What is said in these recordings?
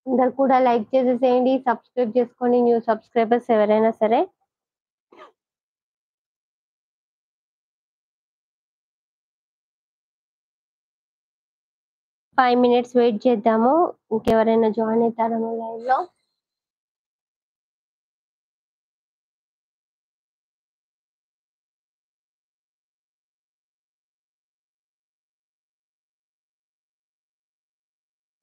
అందరు కూడా లైక్ చేసేసేయండి, సబ్స్క్రైబ్ చేసుకోండి న్యూ సబ్స్క్రైబర్స్ ఎవరైనా సరే. ఫైవ్ మినిట్స్ వెయిట్ చేద్దాము, ఇంకెవరైనా జాయిన్ అవుతారేమో లైవ్ లో.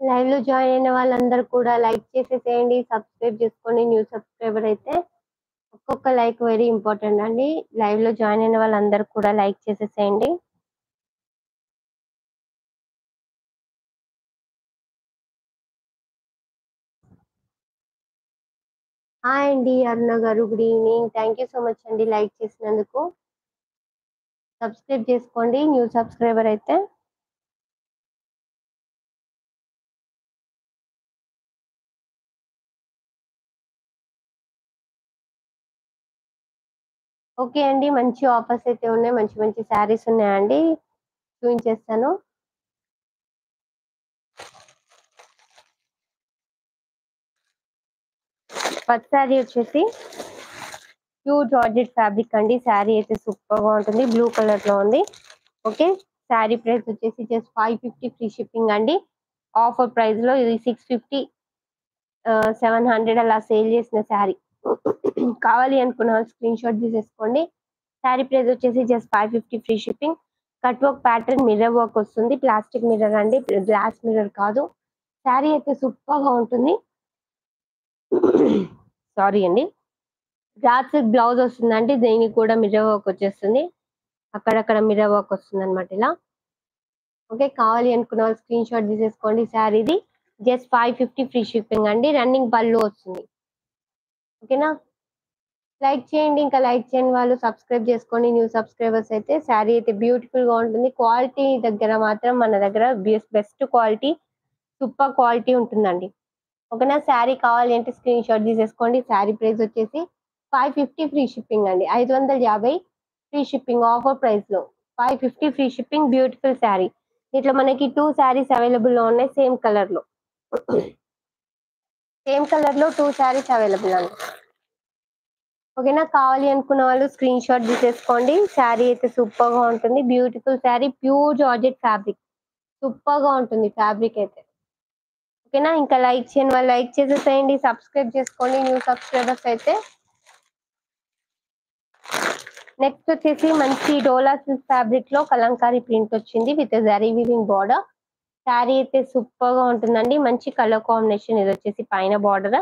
లైవ్ లో జాయిన్ అయిన వాళ్ళందరూ కూడా లైక్ చేసేసేయండి, సబ్స్క్రైబ్ చేసుకోండి న్యూ సబ్స్క్రైబర్ అయితే. ఒక్కొక్క లైక్ వెరీ ఇంపార్టెంట్ అండి. లైవ్ లో జాయిన్ అయిన వాళ్ళందరూ కూడా లైక్ చేసేసేయండి. హాయ్ అండి అరుణ గారు, good evening. Thank you so much అండి లైక్ చేసినందుకు. సబ్స్క్రైబ్ చేసుకోండి న్యూ సబ్స్క్రైబర్ అయితే. ఓకే అండి, మంచి ఆఫర్స్ అయితే ఉన్నాయి, మంచి మంచి శారీస్ ఉన్నాయండి, చూపించేస్తాను. ఫస్ట్ శారీ వచ్చేసి ప్యూర్ జార్జెట్ ఫ్యాబ్రిక్ అండి. శారీ అయితే సూపర్ గా ఉంటుంది, బ్లూ కలర్ లో ఉంది. ఓకే, శారీ ప్రైస్ వచ్చేసి జస్ట్ 550 ఫ్రీ షిప్పింగ్ అండి. ఆఫర్ ప్రైస్ లో ఇది 650 700 అలా సేల్ చేసిన శారీ. కావాలి అనుకున్న స్క్రీన్ షాట్ తీసేసుకోండి. శారీ ప్రైస్ వచ్చేసి just 550 free shipping. Cut work pattern mirror work వస్తుంది, ప్లాస్టిక్ మిర్రర్ అండి, గ్లాస్ మిర్రర్ కాదు. శారీ అయితే సూపర్ గా ఉంటుంది. సారీ అండి. జార్జ్ బ్లౌజ్ వస్తుందండి, దీనికి కూడా మిర్రర్ వర్క్ వచ్చేస్తుంది, అక్కడక్కడ మిర్రర్ వర్క్ వస్తుంది అనమాట ఇలా. ఓకే, కావాలి అనుకున్న వాళ్ళు స్క్రీన్ షాట్ తీసేసుకోండి. శారీది జస్ట్ 550 ఫ్రీ షిప్పింగ్ అండి. రన్నింగ్ పళ్ళు వస్తుంది. ఓకేనా, లైక్ చేయండి, ఇంకా లైక్ చేయని వాళ్ళు సబ్స్క్రైబ్ చేసుకోండి న్యూ సబ్స్క్రైబర్స్ అయితే. శారీ అయితే బ్యూటిఫుల్ గా ఉంటుంది. క్వాలిటీ దగ్గర మాత్రం మన దగ్గర బెస్ట్ క్వాలిటీ, సూపర్ క్వాలిటీ ఉంటుందండి. ఓకేనా, శారీ కావాలి అంటే స్క్రీన్ షాట్ తీసేసుకోండి. శారీ ప్రైస్ వచ్చేసి 550 ఫ్రీ షిప్పింగ్ అండి. 550 ఫ్రీ షిప్పింగ్ ఆఫర్ ప్రైస్ లో 550 ఫ్రీ షిప్పింగ్. బ్యూటిఫుల్ శారీ. ఇట్లా మనకి 2 శారీస్ అవైలబుల్ లో ఉన్నాయి, సేమ్ కలర్ లో. సేమ్ కలర్ లో 2 శారీస్ అవైలబుల్ అండి. ఓకేనా, కావాలి అనుకున్న వాళ్ళు స్క్రీన్ షాట్ తీసేసుకోండి. శారీ అయితే సూపర్ గా ఉంటుంది, beautiful sari, pure georgette fabric, super గా ఉంటుంది ఫ్యాబ్రిక్ అయితే. ఓకేనా, ఇంకా లైక్ చేయని వాళ్ళు లైక్ చేసేసేయండి, సబ్స్క్రైబ్ చేసుకోండి న్యూ సబ్స్క్రైబర్స్ అయితే. నెక్స్ట్ వచ్చేసి మంచి డోలా సిల్క్ ఫ్యాబ్రిక్ లో కలంకారీ ప్రింట్ వచ్చింది with zari weaving border. Sari అయితే సూపర్ గా ఉంటుందండి, మంచి కలర్ కాంబినేషన్. ఇది వచ్చేసి పైన బార్డర్.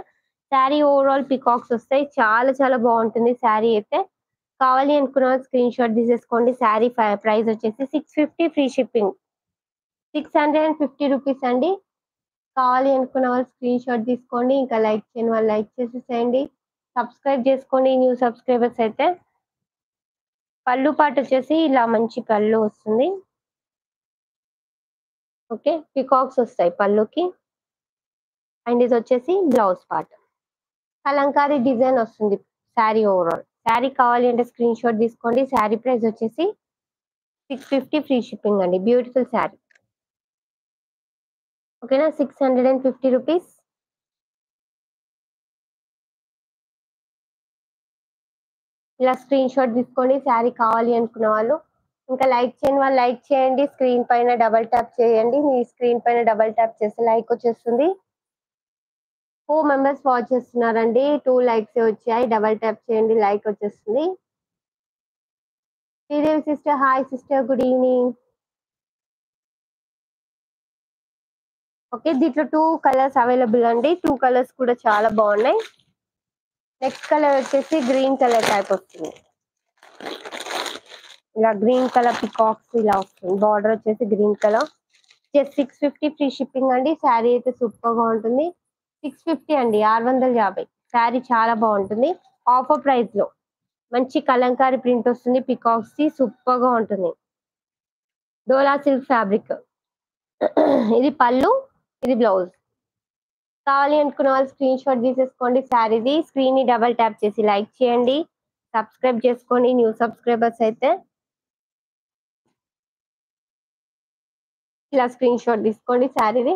శారీ ఓవరాల్ పికాక్స్ వస్తాయి, చాలా చాలా బాగుంటుంది శారీ అయితే. కావాలి అనుకున్న స్క్రీన్ షాట్ తీసేసుకోండి. శారీ ప్రైస్ వచ్చేసి 650 ఫ్రీ షిప్పింగ్, 650 రూపీస్ అండి. కావాలి అనుకున్న వాళ్ళు స్క్రీన్ షాట్ తీసుకోండి, ఇంకా లైక్ చేయని వాళ్ళు లైక్ చేసేసేయండి, సబ్స్క్రైబ్ చేసుకోండి న్యూ సబ్స్క్రైబర్స్ అయితే. పళ్ళు పాటు వచ్చేసి ఇలా మంచి పళ్ళు వస్తుంది. ఓకే, పికాక్స్ వస్తాయి పళ్ళుకి. అండ్ ఇది వచ్చేసి బ్లౌజ్ పార్ట్, కలంకారీ డిజైన్ వస్తుంది శారీ ఓవరాల్. శారీ కావాలి అంటే స్క్రీన్ షాట్ తీసుకోండి. శారీ ప్రైస్ వచ్చేసి 650 ఫ్రీ షిప్పింగ్ అండి. బ్యూటిఫుల్ శారీ. ఓకేనా, 650 రూపీస్. ఇలా స్క్రీన్ షాట్ తీసుకోండి శారీ కావాలి అనుకున్న వాళ్ళు. ఇంకా లైక్ చేయని వాళ్ళు లైక్ చేయండి, స్క్రీన్ పైన డబల్ ట్యాప్ చేయండి. మీ స్క్రీన్ పైన డబల్ ట్యాప్ చేస్తే లైక్ వచ్చేస్తుంది. 4 మెంబర్స్ వాచ్ చేస్తున్నారండి, 2 లైక్స్ వచ్చాయి. డబల్ ట్యాప్ చేయండి, లైక్ వచ్చేస్తుంది. Sridevi sister, hi sister, good evening. Okay, దీంట్లో 2 కలర్స్ అవైలబుల్ అండి, 2 కలర్స్ కూడా చాలా బాగున్నాయి. నెక్స్ట్ కలర్ వచ్చేసి గ్రీన్ కలర్ టైప్ వస్తుంది, ఇలా గ్రీన్ కలర్ పికాక్స్ ఇలా వస్తుంది. బార్డర్ వచ్చేసి green colour. Just 650 free shipping అండి. శారీ అయితే సూపర్ గా ఉంటుంది. 650 అండి, 650. శారీ చాలా బాగుంటుంది, ఆఫర్ ప్రైస్ లో. మంచి కలంకారీ ప్రింట్ వస్తుంది, పికాక్స్ కి సూపర్ గా ఉంటుంది. డోలా సిల్క్ ఫ్యాబ్రిక్. ఇది పళ్ళు, ఇది బ్లౌజ్. కావాలి అనుకున్న వాళ్ళు స్క్రీన్ షాట్ తీసేసుకోండి శారీది. స్క్రీన్ ని డబల్ ట్యాప్ చేసి లైక్ చేయండి, సబ్స్క్రైబ్ చేసుకోండి న్యూ సబ్స్క్రైబర్స్ అయితే. ఇలా స్క్రీన్ షాట్ తీసుకోండి శారీది.